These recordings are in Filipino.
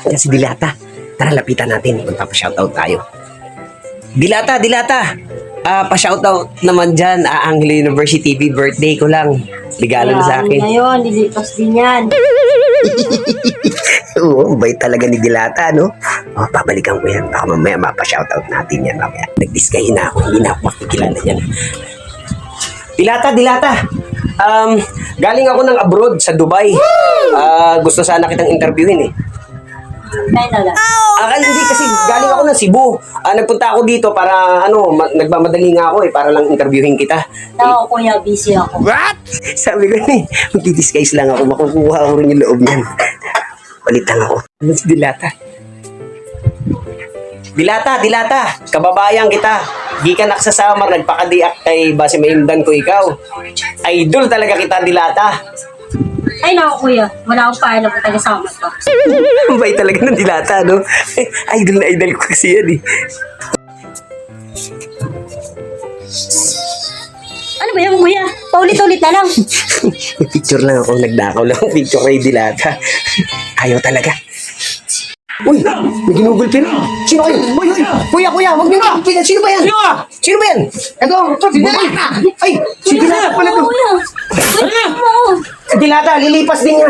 Yan si Dilata. Tara, lapitan natin. Magpapa-shoutout tayo. Dilata, Dilata! Pa-shoutout naman dyan. Anglo University TV. Birthday ko lang. Regalo mo sa akin. Ngayon, lilipas din yan. Oo, bait talaga ni Dilata, no? Oh, pabalikan ko yan. Baka mamaya mapa-shoutout natin yan mamaya. Nag-disguise na ako. Hindi na ako makikilala yan. Dilata, Dilata! Galing ako ng abroad sa Dubai. Gusto sana kitang interviewin eh. Kaya na lang. Hindi kasi galing ako ng Cebu. Nagpunta ako dito para nagmamadali nga ako eh para lang interviewin kita. Ako, kuya, busy ako. What? Sabi ko eh, magdi-disguise lang ako. Makukuha ko rin yung loob niyan. Palit lang ako. Ano si Dilata? Dilata, Dilata! Kababayan kita. Gikan ak sa Samar, nagpakadiak kay base maindan ko ikaw. Idol talaga kita, Dilata. Ay, naku, kuya. Wala akong paalam kung taga-sama ka. Mabait talaga ng Dilata, no? Idol na idol ko kasi yan eh. Ano ba yan, kuya? Paulit-ulit na lang. Picture lang ako, nagdakaw lang ang picture kay Dilata. Ayaw talaga. Uy, may ginugulpin. Sino kayo? Uy, kuya, wag niyo na. Sino ba yan? Sino ba yan? Ito, si Dilata. Ay, si Dilata pala to. Kuya. Si Dilata, lilipas din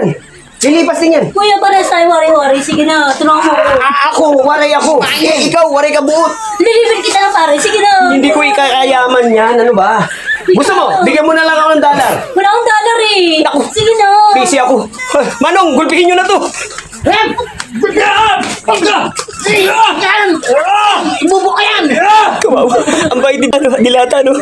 yan. Kuya, para tayo wari-wari. Sige na, tulungan mo ako. Ako, waray ako. Ikaw, waray ka buot. Lilibin kita na, pare. Sige na. Hindi ko ikakayaman yan. Ano ba? Gusto mo? Bigyan mo na lang ako ng $1. Wala akong dollar eh. Naku. Sige na. Busy ako. Manong, gulpihin nyo na to. Bubo ka yan. Kawawa. Ang bait ni Dilata, no?